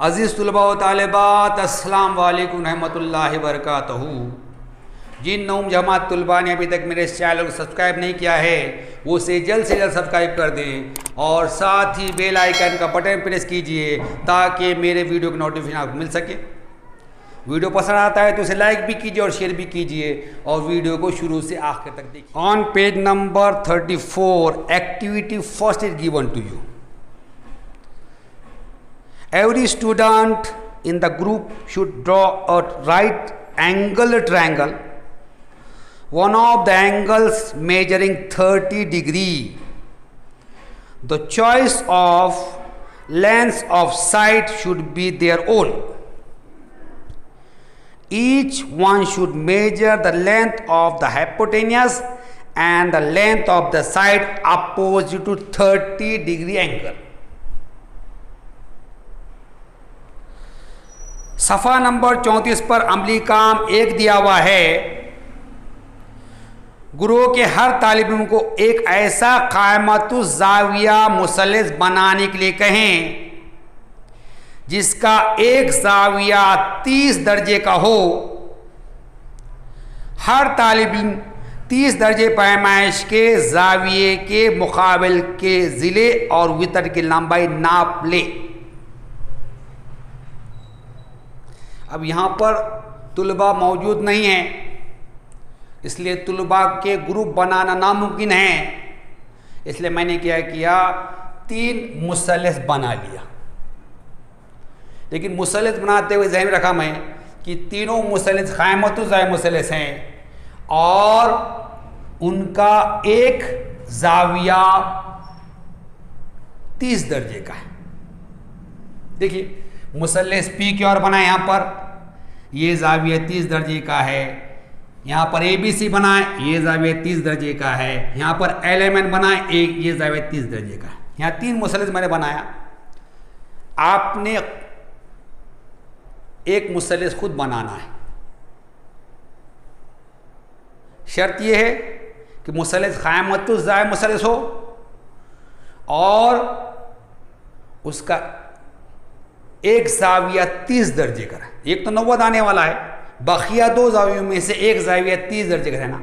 अज़ीज़ तुलबा व तालिबात अस्सलाम वालेकुम रहमतुल्लाहि बरकातहू। जिन नौम जमात तुलबा ने अभी तक मेरे इस चैनल को सब्सक्राइब नहीं किया है वो से जल्द सब्सक्राइब कर दें और साथ ही बेल आइकन का बटन प्रेस कीजिए ताकि मेरे वीडियो की नोटिफिकेशन आपको मिल सके। वीडियो पसंद आता है तो इसे लाइक भी कीजिए और शेयर भी कीजिए और वीडियो को शुरू से आखिर तक देखिए। On page number 34 activity first is given to you. Every student in the group should draw a right angle triangle. One of the angles measuring 30 degree. The choice of length of side should be their own. Each one should measure the length of the hypotenuse and the length of the side opposite to 30 degree angle. सफ़ा number 34 पर अमली काम 1 दिया हुआ है। गुरुओं के हर तालिब इल्म को एक ऐसा कायमतु ज़ाविया मुसल्लस बनाने के लिए कहें जिसका एक ज़ाविया 30 दर्जे का हो। हर तालिब इल्म 30 दर्जे पैमाइश के ज़ाविये के मुकाबिल के ज़िले और वितर की लंबाई नाप ले। अब यहाँ पर तुलबा मौजूद नहीं है इसलिए तुलबा के ग्रुप बनाना नामुमकिन है। इसलिए मैंने क्या किया 3 मुसल्लस बना लिया। लेकिन मुसल्लस बनाते हुए ज़हन में रखा मैं कि तीनों मुसल्लस क़ायमतु ज़ाविया मुसल्लस हैं और उनका एक ज़ाविया 30 दर्जे का है। देखिए मुसल्लस पी की ओर बनाए, यहाँ पर ये ज़ाविया 30 दर्जे का है। यहाँ पर ABC बनाए, ये ज़ाविया 30 दर्जे का है। यहाँ पर LMN बनाए, ये ज़ाविया 30 दर्जे का है। यहाँ 3 मुसल्लस मैंने बनाया। आपने एक मुसल्लस खुद बनाना है। शर्त यह है कि मुसल्लस क़ायमतु ज़ाविया मुसल्लस हो और उसका एक ज़ाविया 30 दर्जे का है। एक तो 90 आने वाला है, बकिया 2 ज़ावियों में से एक ज़ाविया 30 दर्जे का रहना।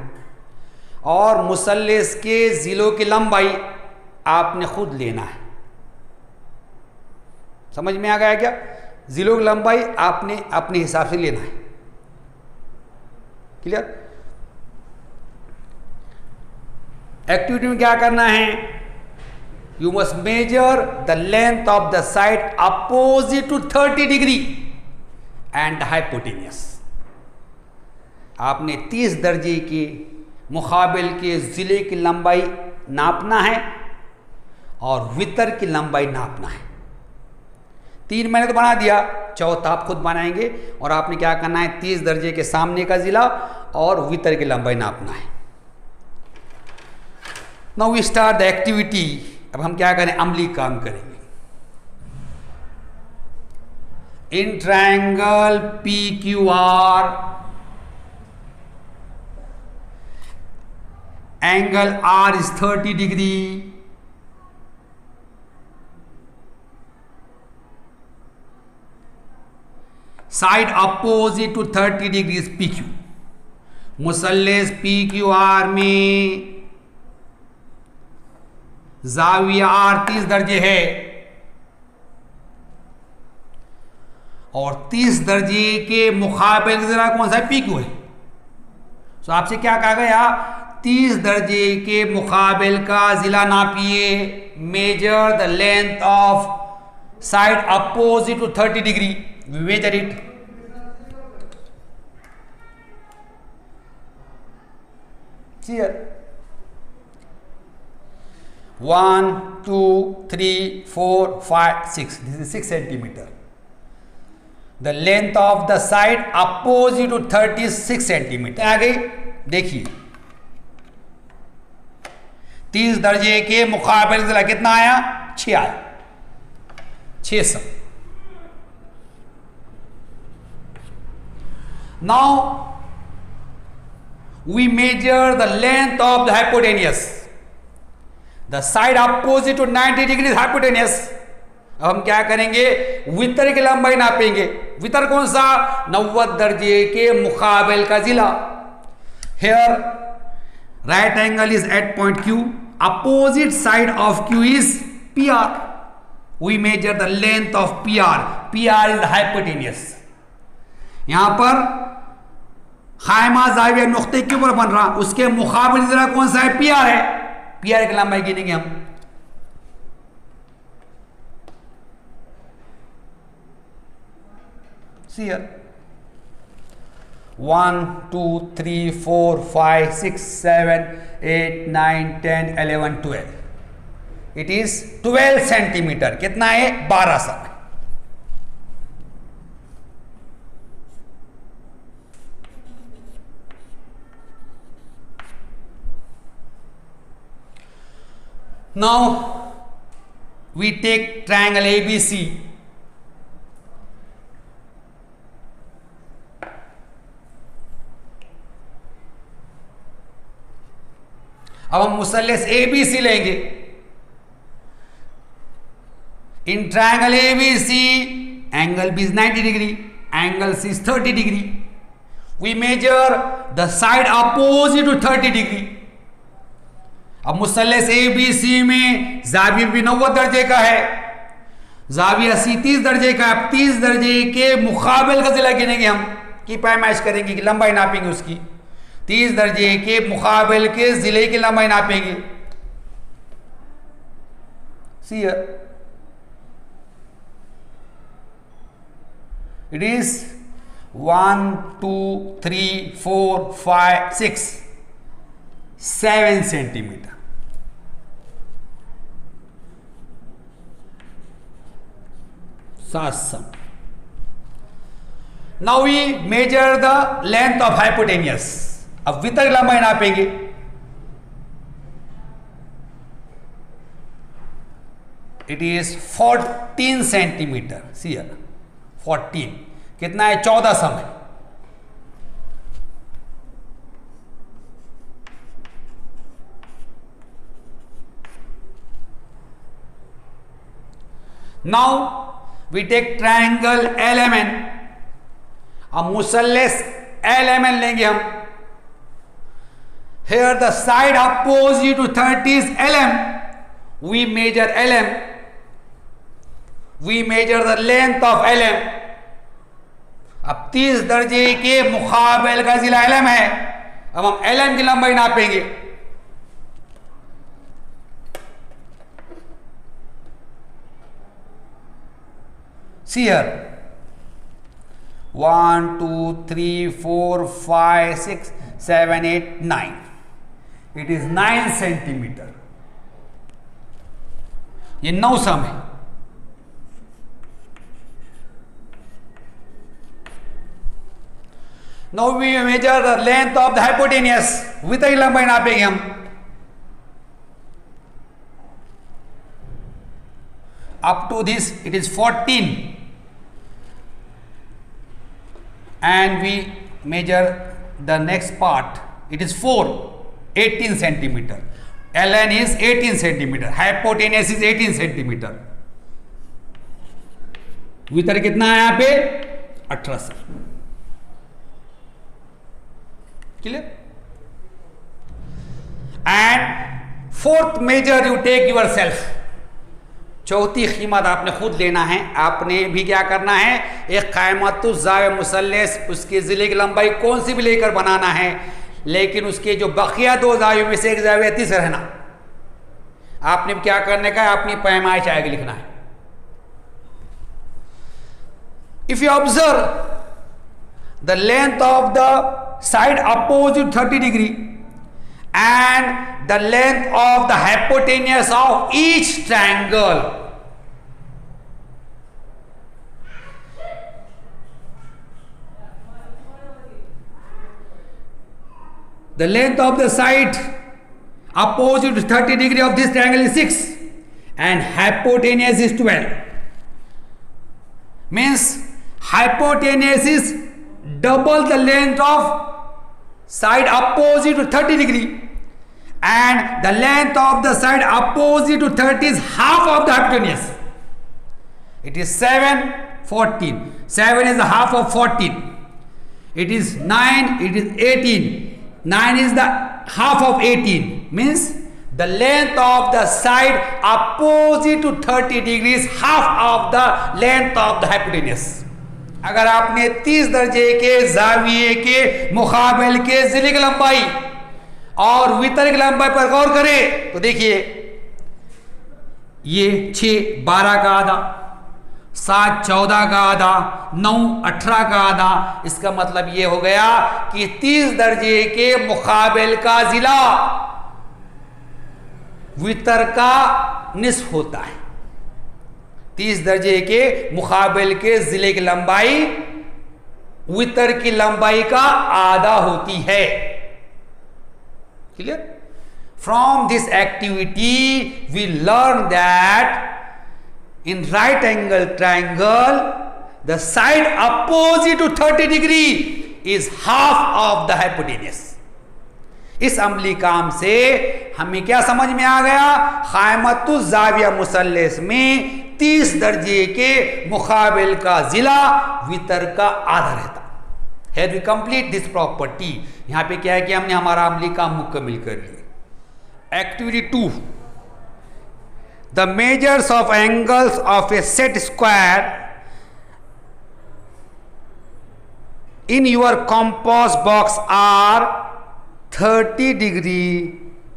और मुसल्लस के ज़िलों की लंबाई आपने खुद लेना है। समझ में आ गया क्या? ज़िलों की लंबाई आपने अपने हिसाब से लेना है। क्लियर? एक्टिविटी में क्या करना है? You must measure the length of the side opposite to 30 degree and the hypotenuse. आपने 30 दर्जे के मुकाबिल के ज़िले की लंबाई नापना है और वितर की लंबाई नापना है। 3 मैंने तो बना दिया, चौथा आप खुद बनाएंगे और आपने क्या करना है 30 दर्जे के सामने का ज़िला और वितर की लंबाई नापना है। Now we start the activity. अब हम क्या करें? अमली काम करेंगे। In triangle PQR angle R is 30 degree. Side opposite to 30 degree PQ। मुसल्लस PQR में ज़ाविया R 30 दर्जे है और 30 दर्जे के मुकाबिल ज़रा कौन सा PQ है। तो आपसे क्या कहा गया? 30 दर्जे के मुकाबिल का ज़िला नापिए। Measure the length of side opposite to 30 degree. Measure it. Clear? 1 2 3 4 5 6 this is 6 centimeter. The length of the side opposite to 36 centimeter आ गई। देखिए 30 दर्जे के मुकाबिल ज़िला कितना आया? 6 आया। 600। Now we measure the length of the hypotenuse. The side opposite to 90 degrees hypotenuse अब हम क्या करेंगे, वितर की लंबाई नापेंगे। वितर कौन सा, 90 दर्जे के मुकाबिल का जिला। Here right angle is at point Q, opposite side of Q is PR, we measure the length of PR, PR is hypotenuse. यहां पर खायमा जाविया नुक्ते के ऊपर बन रहा, उसके मुकाबिल जिला कौन सा है, PR है। PR की लंबाई गिनेंगे हम। See here, 1 2 3 4 5 6 7 8 9 10 11 12, it is 12 centimetre. कितना है, 12 सा। Now we take triangle ABC. अब हम मुसल्लस ABC लेंगे। In triangle ABC angle B is 90 degree, angle C is 30 degree. We measure the side opposite to 30 degree. अब मुसल्लस ABC में जाविया भी 90 दर्जे का है, जाविया C 30 दर्जे का। अब 30 दर्जे के मुकाबिल का जिला गिनेंगे हम, की पैमाइश करेंगे, कि लंबाई नापेंगे उसकी। 30 दर्जे के मुकाबिल के जिले की लंबाई नापेंगे। See it is 1 2 3 4 5 6 7 centimetre. Now we measure the length of hypotenuse. अब वितर की लंबाई नापेंगे। It is 14 centimetre. See here 14 कितना है, 14 सम है। Now we take triangle LMN। अब मुसल्लस LMN लेंगे हम। Here the side opposite to 30 is LM. We measure LM. We measure the length of LM. अब 30 दर्जे के मुकाबिल का जिला LM है। अब हम LM की लंबाई नापेंगे। See here, 1 2 3 4 5 6 7 8 9, it is 9 centimetre. ये 9 सम है। Now we measure the length of the hypotenuse. वितर की लंबाई नापेंगे हम। Up to this it is 14 and we measure the next part, it is 4 18 centimeter. LN is 18 centimeter, hypotenuse is 18 centimeter. वितर कितना है यहाँ पे, 18 से। Clear? And fourth measure you take yourself. चौथी कीमत आपने खुद लेना है। आपने भी क्या करना है, एक कायमतु ज़ाविया मुसल्लस, उसके ज़िले की लंबाई कौन सी भी लेकर बनाना है, लेकिन उसके जो बकिया 2 ज़ावियों में से एक ज़ाविया 30 रहना। आपने क्या करने का है, अपनी पैमाइश आगे लिखना है। If you observe the length of the side opposite 30 degree and the length of the hypotenuse of each triangle, the length of the side opposite to 30 degree of this triangle is 6 and hypotenuse is 12. Means hypotenuse is double the length of side opposite to 30 degree and the length of the side opposite to 30 is half of the hypotenuse. It is 7, 14. 7 is the half of 14. It is 9, it is 18. 9 is the half of 18. Means the length of the side opposite to 30 degrees, half of the length of the hypotenuse. अगर आपने 30 दर्जे के जाविये के मुकाबिल के जिले की लंबाई और वितर की लंबाई पर गौर करें तो देखिए ये 6 12 का आधा, 7 14 का आधा, 9 18 का आधा। इसका मतलब ये हो गया कि 30 दर्जे के मुकाबिल का जिला वितर का निस्फ होता है। 30 दर्जे के मुकाबिल के जिले की लंबाई वितर की लंबाई का आधा होती है। Clear? From this activity we learn that in right angle triangle the side opposite to 30 degree is half of the hypotenuse. इस अमली काम से हमें क्या समझ में आ गया? क़ाइमतुज़ ज़ाविया मुसल्लस में 30 दर्जे के मुकाबिल का जिला वितर का आधा रहता है। We complete this property. यहां पे क्या है कि हमने हमारा अमली काम मुकम्मल कर लिया। Activity 2, the measures of angles of a set square in your compass box are 30 degree,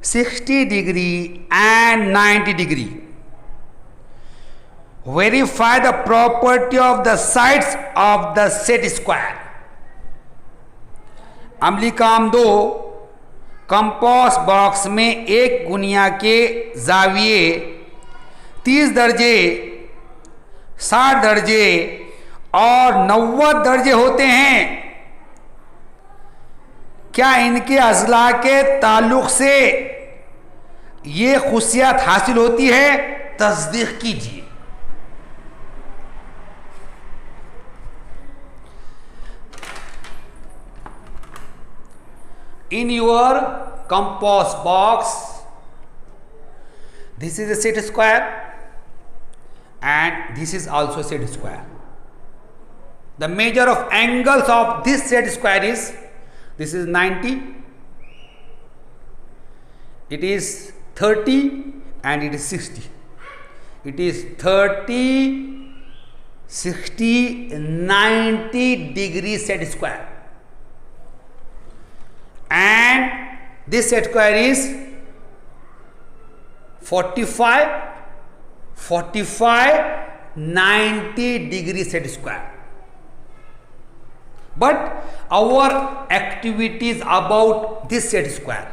60 degree and 90 degree. Verify the property of the sides of the set square। अमली काम 2, कंपास बॉक्स में एक गुनिया के जाविये 30 दर्जे, 60 दर्जे और 90 दर्जे होते हैं। क्या इनके अज़ला के ताल्लुक से ये खुशियात हासिल होती है? तस्दीक कीजिए। In your compass box, this is a set square and this is also a set square. The measure of angles of this set square is, this is 90, it is 30 and it is 60. It is 30, 60, 90 degree set square. And this set square is 45, 45, 90 degree set square. But our activity is about this set square.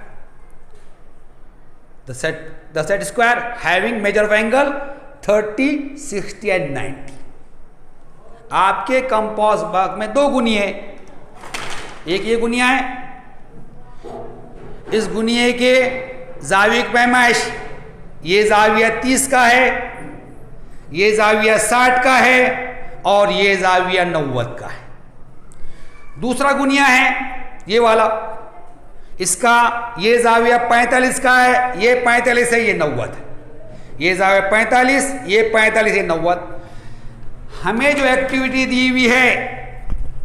The set square having measure of angle 30, 60 and 90. आपके compass box में 2 गुनिये, एक ये गुनिया है, इस गुनिये के जाविये की पैमाइश, ये जाविया 30 का है, ये जाविया 60 का है और ये जाविया 90 का है। दूसरा गुनिया है ये वाला, इसका ये जाविया 45 का है, ये 45 है, ये 90 है। ये जाविया 45, ये 45, ये 90। हमें जो एक्टिविटी दी हुई है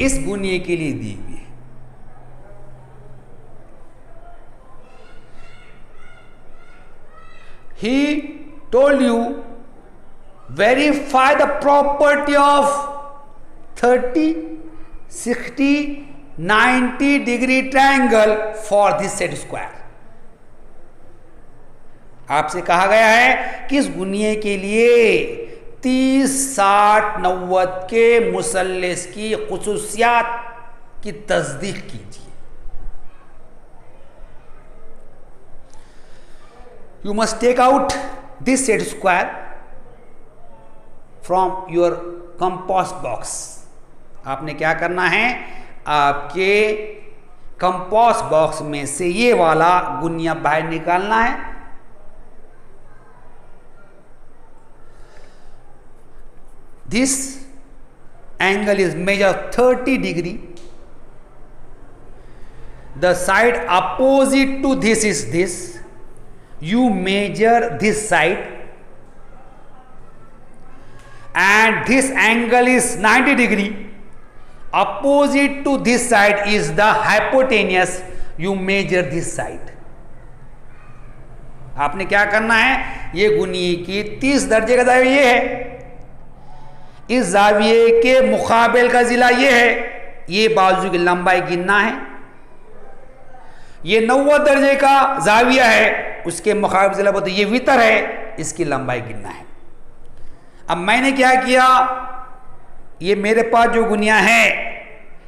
इस गुनिये के लिए दी हुई है। He told you verify the property of 30, 60, 90 degree triangle for this set square। आपसे कहा गया है कि इस गुनिये के लिए 30, 60, 90 के मुसल्लस की खुसूसियात की तस्दीक कीजिए। You must take out this set square from your compass box। आपने क्या करना है? आपके कंपास बॉक्स में से ये वाला गुनिया बाहर निकालना है। This angle is measured 30 degree. The side opposite to this is this. You measure this side and this angle is 90 degree, opposite to this side is the hypotenuse, you measure this side. आपने क्या करना है, ये गुनिये की 30 दर्जे का जाविया ये है, इस जाविये के मुकाबिल का जिला ये है, ये बाजू की लंबाई गिनना है, ये 90 दर्जे का जाविया है, उसके मुकाबिल जिला बोलते ये वितर है, इसकी लंबाई गिनना है. अब मैंने क्या किया, ये मेरे पास जो गुनिया है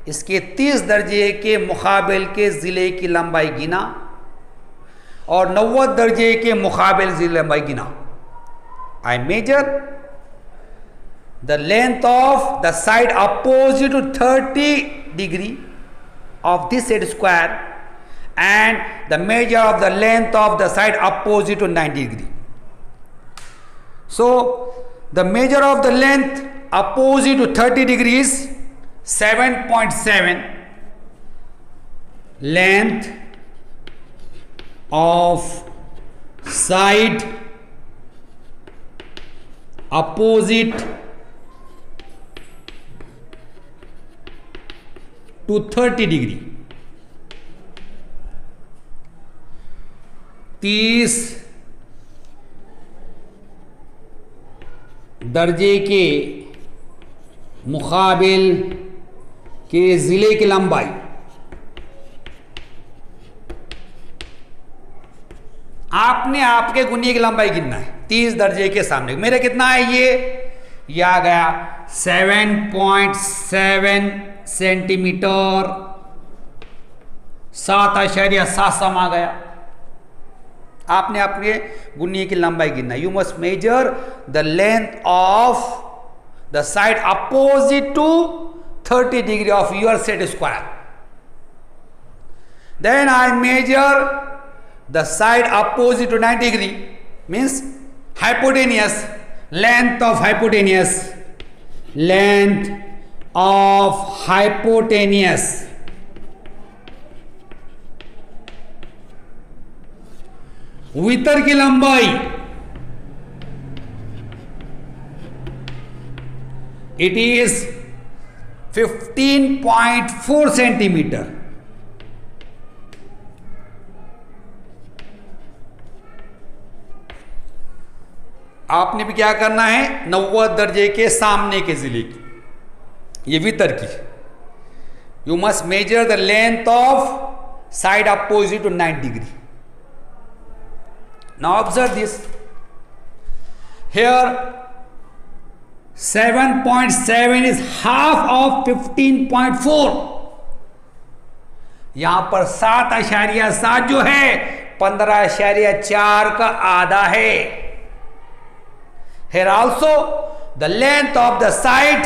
इसके 30 दर्जे के मुकाबिल के जिले की लंबाई गिना और 90 दर्जे के मुकाबिल जिले लंबाई गिना. I measure the length of the side opposite to 30 degree of this set square and the measure of the length of the side opposite to 90 degree. So the measure of the length opposite to 30 degrees 7.7. Length of side opposite to 30 degree. 30 दर्जे के मुकाबिल के ज़िले की लंबाई आपने आपके गुनिये की लंबाई गिनना है. 30 दर्जे के सामने मेरे कितना है, ये आ गया 7.7 सेंटीमीटर, 7.7 आ गया. आपने आपके गुनिये की लंबाई गिनना. You must measure the length of the side opposite to 30 degree of your set square. Then I measure the side opposite to 90 degree means hypotenuse. Length of hypotenuse, length of hypotenuse वितर की लंबाई it is 15.4 centimetre. आपने भी क्या करना है, 90 दर्जे के सामने के जिले की, ये वितर की. You must measure the length of side opposite to 90 degree. Now observe this. Here 7.7 is half of 15.4. यहां पर 7.7 जो है 15.4 का आधा है. Here also the length of the side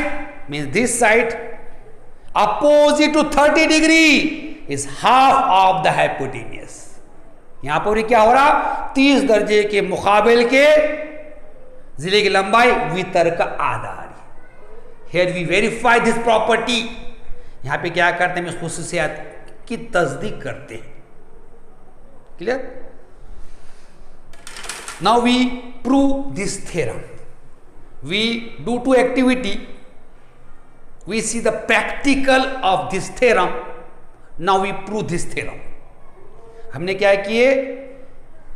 means this side opposite to 30 degree is half of the hypotenuse. यहां पर क्या हो रहा, 30 दर्जे के मुकाबिल के जिले की लंबाई वितर का आधा आ रही. Here we verify this property. यहां पे क्या करते हैं, इस खुसूसियत की तस्दीक करते हैं. Clear. Now we prove this theorem. We do two activity. We see the practical of this theorem. Now we prove this theorem. हमने क्या किए,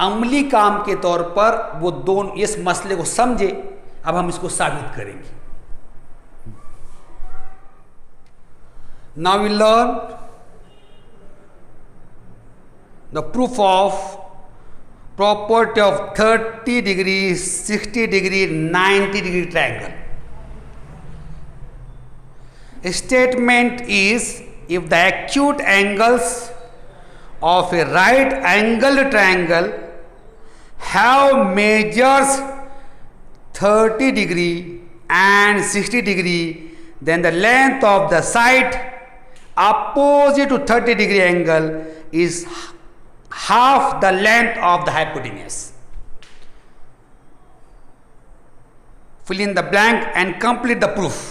अमली काम के तौर पर वो दोनों इस मसले को समझे. अब हम इसको साबित करेंगे. Now we learn the proof of property of 30 degree 60 degree 90 degree triangle. Statement is if the acute angles of a right angled triangle have measures 30 degree and 60 degree, then the length of the side opposite to 30 degree angle is half the length of the hypotenuse. Fill in the blank and complete the proof.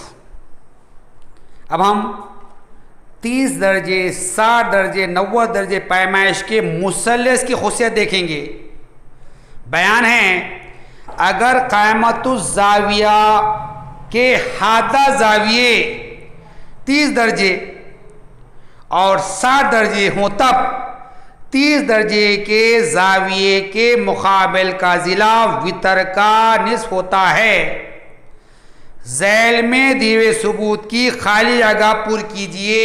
अब हम 30 दर्जे 60 दर्जे 90 दर्जे पैमाइश के मुसल्लस की खुसियत देखेंगे. बयान है, अगर क़ायमतुज़्ज़ाविया के हादा जाविये 30 दर्जे और 60 दर्जे हों तब 30 दर्जे के जाविये के मुकाबिल का ज़िला वितर का निस्फ होता है। ज़ैल में दिए हुए सबूत की खाली जगह पुर कीजिए।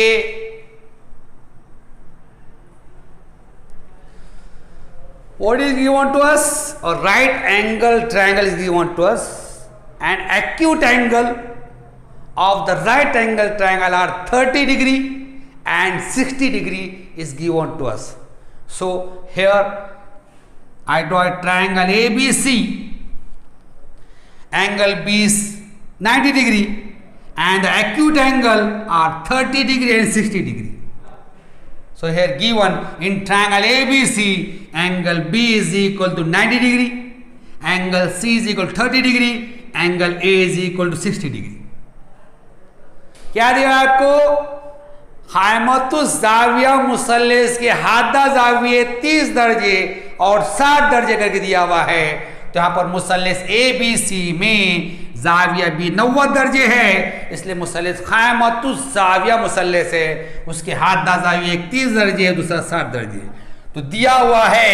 What is given to us? A right angle triangle is given to us. An acute angle of the right angle triangle are 30 degree and 60 degree is given to us. So here I draw a triangle ABC. Angle B is 90 degree and the acute angle are 30 degree and 60 degree. So here given in triangle ABC, angle B is equal to 90 degree, angle C is equal to 30 degree, angle A is equal to 60 degree. क्या दिया आपको? क़ाइमतुज़ ज़ाविया मुसल्लस के हादा ज़ाविये 30 दर्जे और 60 दर्जे करके दिया हुआ है। तो यहाँ पर मुसल्लस ABC में ज़ाविया भी 90 दर्जे है, इसलिए मुसल्लस क़ाइमतुज़ ज़ाविया मुसल्लस है, उसके हादा ज़ाविया 30 दर्जे है, दूसरा 60 दर्जे। तो दिया हुआ है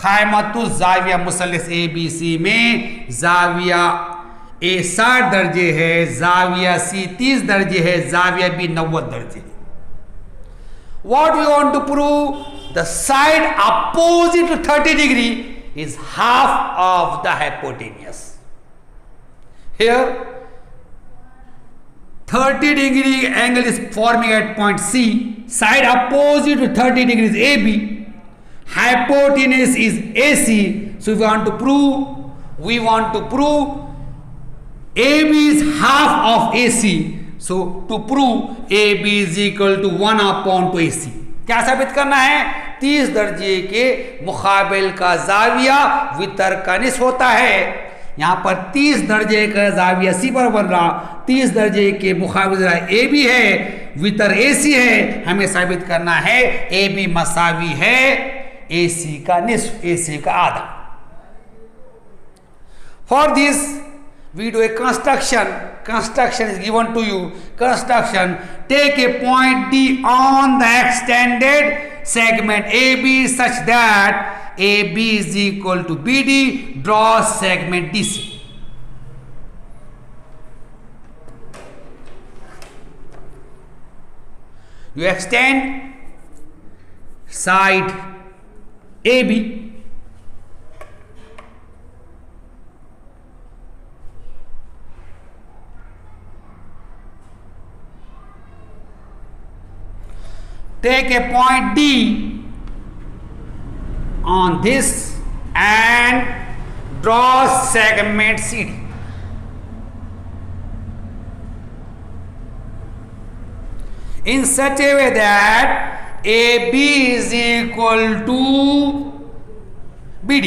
क़ाइमतुज़ ज़ाविया मुसल्लस ABC में ज़ाविया A 60 दर्जे है, ज़ाविया C 30 दर्जे है, ज़ाविया B 90 दर्जे। What we want to prove? The side opposite to 30 degree is half of the hypotenuse. Here 30 degree angle is forming at point C. Side opposite to 30 degree is AB. Hypotenuse is AC. So we want to prove AB is half of AC. So to prove AB is equal to 1 upon 2 AC. क्या साबित करना है? 30 दर्जे के मुकाबिल का ज़ाविया वितर का निस्फ होता है। यहाँ पर 30 दर्जे का ज़ाविया C पर बन रहा, 30 दर्जे के मुकाबिल AB है, वितर AC है। हमें साबित करना है AB मसावी है AC का निस्फ, AC का आधा। For this we do a construction. Construction is given to you. Construction, take a point D on the extended segment AB such that AB is equal to BD. Draw segment DC. You extend side AB. Take a point D on this and draw segment CD. In such a way that AB is equal to BD.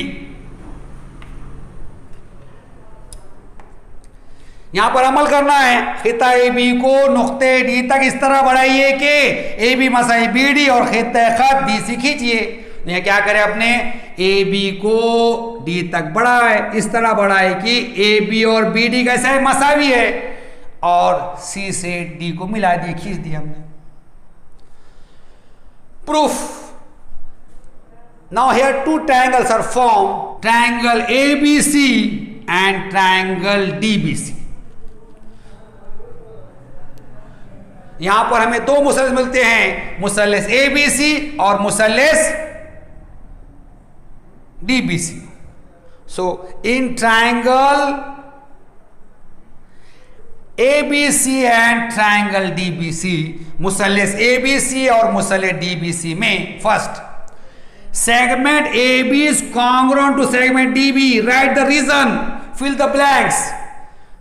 यहां पर अमल करना है। खिता A B को नुक्ते D तक इस तरह बढ़ाइए कि ए बी मसाई बी डी और खिता खत डी से खींचिए। यह क्या करें? अपने ए बी को डी तक बढ़ाए, इस तरह बढ़ाए कि ए बी और बी डी कैसा है? मसावी है, और सी से डी को मिला दिए, खींच दिया हमने। Proof. Now here two triangles are form, triangle A B C and triangle D B C. यहां पर हमें दो मुसल्लस मिलते हैं, मुसल्लस ए बी सी और मुसल्लस D B C. So in triangle A B C and triangle D B C, मुसल्लस A B C और मुसल्लस डी बी सी में first segment AB is congruent to segment DB. Write the reason. Fill the blanks.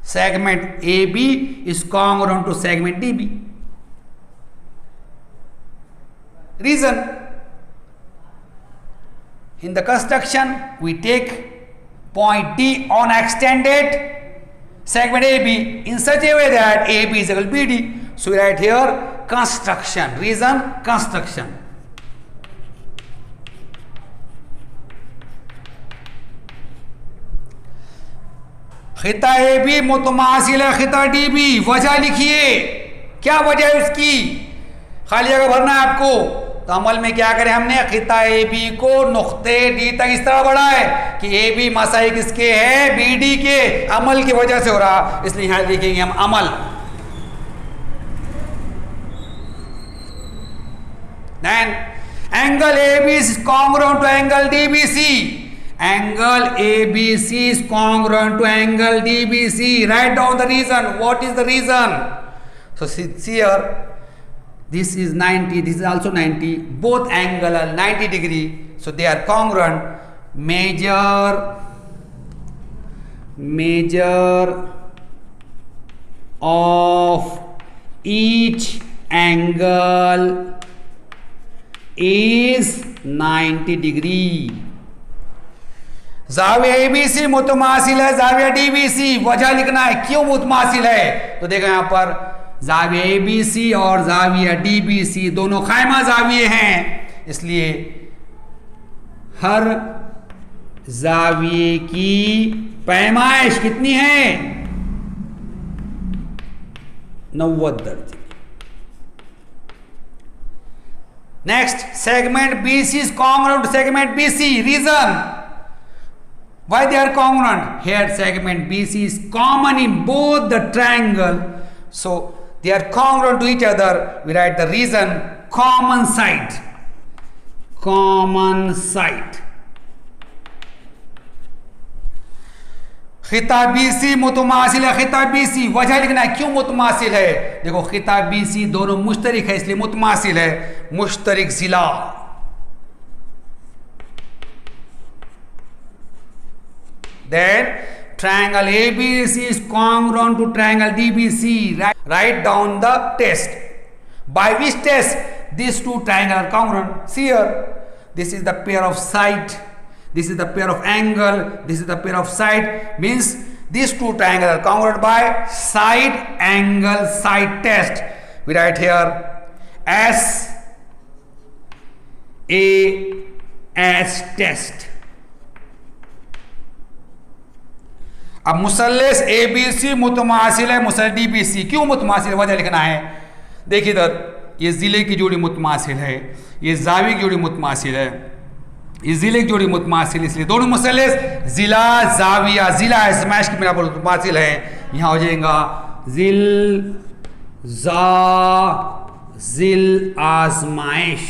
Segment AB is congruent to segment DB. Reason. In the construction, we take point D on extended segment AB in such a way that AB is equal to BD. So we write here construction. Reason, construction. खिता A B मुतमासिल है खिता D B, वजह लिखिए, क्या वजह है उसकी, खाली जगह भरना है आपको। तो अमल में क्या करें हमने, खिता ए बी को नुक्ते डी तक इस तरह बढ़ा है कि ए बी मसाई किसके है, बी डी के, अमल की वजह से हो रहा, इसलिए यहां लिखेंगे हम अमल। Then angle A B is congruent to angle D B C, angle ABC is congruent to angle DBC. Write down the reason. What is the reason? So see here, this is 90, this is also 90, both angle are 90 degree, so they are congruent. Measure of each angle is 90 degree. जाविया ABC मुतमासिल है जाविया DBC, वजह लिखना है क्यों मुतमासिल है। तो देखो यहां पर जाविया एबीसी और जाविया डीबीसी दोनों खायमा जाविये हैं, इसलिए हर जाविये की पैमाइश कितनी है, 90 दर्जे। Next, segment BC is congruent to segment BC. Reason why they are congruent? Here segment BC is common in both the triangle, so they are congruent to each other. We write the reason, common side. खिता B C मुतमासिल है खिता BC, वजह लिखना है क्यों मुतमासिल है। देखो खिता बीसी दोनों मुश्तरिक है इसलिए मुतमासिल है, मुश्तरिक जिला। Then triangle ABC is congruent to triangle DBC. Write down the test. By which test these two triangles are congruent? See here, this is the pair of side, this is the pair of angle, this is the pair of side. Means these two triangles are congruent by side angle side test. We write here SAS test. अब मुसल्लस ABC मुतमासिल है मुसल्लस DBC, क्यों मुतमासिल, वजह लिखना है। देखिए इधर ये जिले की जोड़ी मुतमासिल है, ये जावी की जोड़ी मुतमासिल है, ये जिले की जोड़ी मुतमासिल, इसलिए दोनों मुसल्लस जिला जाविया, जिला आजमाइश की बिना पर मुतमासिल है। यहाँ हो जाएगा जिल जा जिल आजमाइश।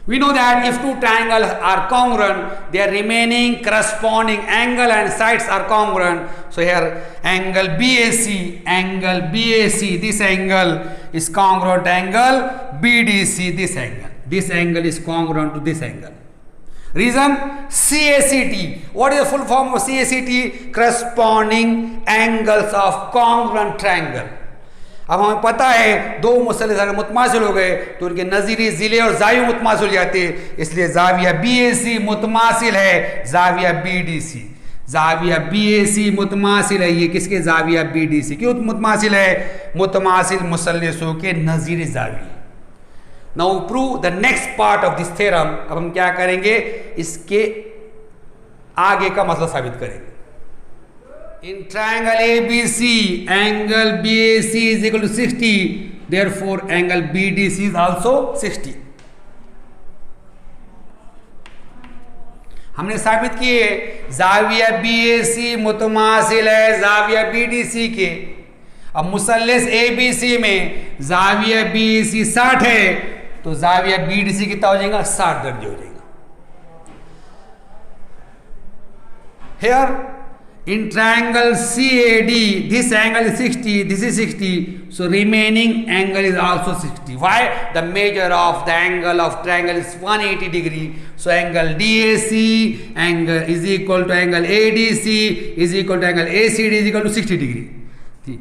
We know that if two triangles are congruent, their remaining corresponding angle and sides are congruent. So here angle BAC, this angle is congruent to angle BDC, this angle is congruent to this angle. Reason, CACT. What is the full form of CACT? Corresponding angles of congruent triangle. अब हमें पता है दो मुसल्लस अगर मुतमासिल हो गए तो उनके नज़ीरी जिले और जावी मुतमासिल हो जाते, इसलिए जाविया BAC मुतमासिल है जाविया BDC। जाविया BAC मुतमासिल है, ये किसके, जाविया BDC। क्यों मुतमासिल है, मुतमासिल मुसल्लसों के नज़ीरी जावी। Now prove the next part of this theorem. अब हम क्या करेंगे, इसके आगे का मतलब साबित करेंगे। In triangle ABC, angle BAC is equal to 60, therefore angle BDC is also 60. हमने साबित किए जाविया BAC मुतमासिल है जाविया BDC के। अब मुसल्लस ABC में जाविया BAC 60 है तो जाविया BDC कितना हो जाएगा, 60 दर्जे हो जाएगा। Here in triangle CAD, this angle is 60, this is 60, so remaining angle is also 60. Why? The measure of the angle of triangle is 180 degree, so angle DAC angle is equal to angle ADC is equal to angle ACD is equal to 60 degree. See,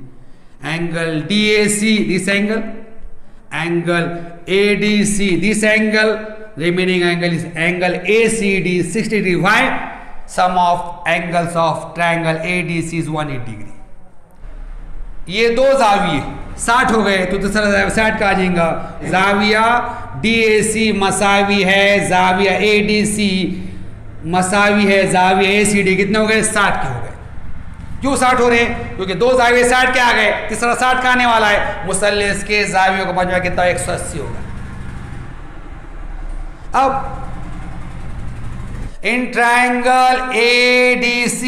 angle DAC, this angle ADC, this angle, remaining angle is angle ACD 60 degree. Why? Sum of angles of triangle ADC is 180 degree. ये दो जाविये 60 हो गए तो दूसरा जाविया 60 का आ जाएगा। जाविया DAC मसावी है जाविया ADC मसावी है जाविया ए सी डी, कितने हो गए? 60 के हो गए। क्यों 60 हो रहे हैं? क्योंकि दो जाविये 60 के आ गए, तीसरा 60 का आने वाला है। मुसल्लिस के जावियों का मजमू कितना? 180 होगा। अब in triangle ADC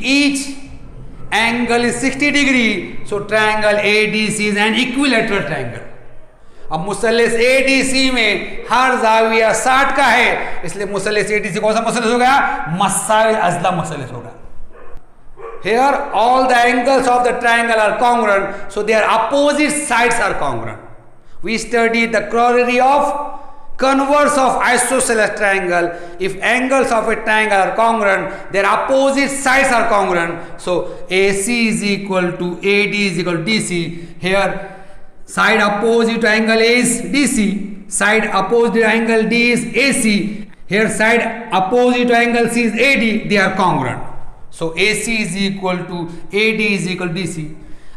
each angle is 60 degree, so triangle ADC is an equilateral triangle। अब मुसल्लिस ADC में हर जाविया 60 का है, इसलिए मुसल्लिस ADC कौन सा मुसल्लिस हो गया? मसाविल अज़ला मुसल्लिस होगा। Here all the angles of the triangle are congruent, so their opposite sides are congruent। We studied the corollary of converse of isosceles triangle। If angles of a triangle are congruent, their opposite sides are congruent, so AC is equal to AD is equal to DC। Here side opposite to angle A is DC, side opposite to angle D is AC, here side opposite to angle C is AD, they are congruent, so AC is equal to AD is equal to DC।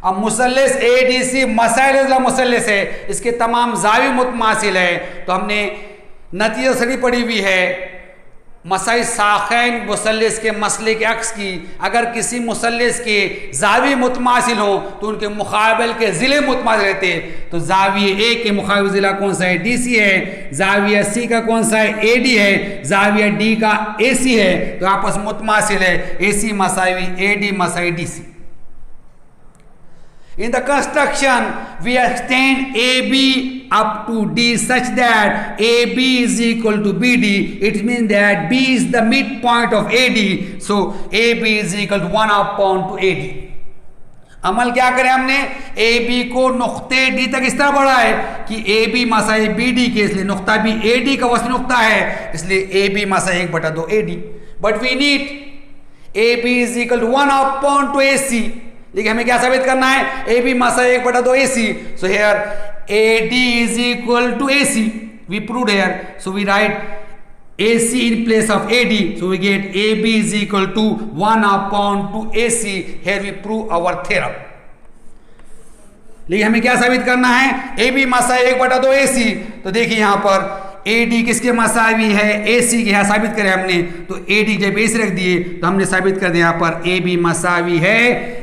अब मुसल्लिस ADC मसाइल मुसल्लिस है, इसके तमाम Xavi मुतमासिल है। तो हमने नतीजा सरी पढ़ी हुई है मसाइल साखैन मुसल्लिस के मसले के अक्स की। अगर किसी मुसल्लिस के जावी मुतमासिल हो तो उनके मुकाबल के ज़िले मुतमासिल रहते। तो जाविये ए के मुकाबल ज़िला कौन सा है? DC है। जाविया C का कौन सा है? AD है। जाविया D का AC है। तो आपस में मुतमासिल है, AC मसावी AD मसावी DC। In the construction, we extend AB up to D such that AB is equal to BD. It means that B is the midpoint of AD. So AB is equal to 1/2 AD. अमल क्या करें हमने? AB को नुक्ते D तक इस तरह बढ़ा है कि AB मसाई BD के, इसलिए नुक्ता भी AD का वस्न नुक्ता है, इसलिए AB Masai 1/2 AD। But we need AB is equal to 1/2 AC। लेकिन हमें क्या साबित करना है? AB मसा 1/2 AC। So here AD is equal to AC, we proved here, so we write AC in place of AD, so we get AB is equal to 1/2 AC। here we prove our theorem। लेकिन हमें क्या साबित करना है? AB मसा 1/2 AC। तो देखिए यहाँ पर AD किसके मसावी है? AC के। यहाँ साबित करें हमने, तो AD जब AC रख दिए तो हमने साबित कर दिया यहाँ पर AB मसावी है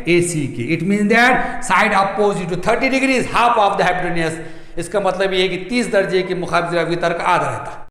AC के। It mean that side opposite to 30 degree is half of the hypotenuse. इसका मतलब ये है कि 30 दर्जे के मुकाबले वितर का आधा रहता है।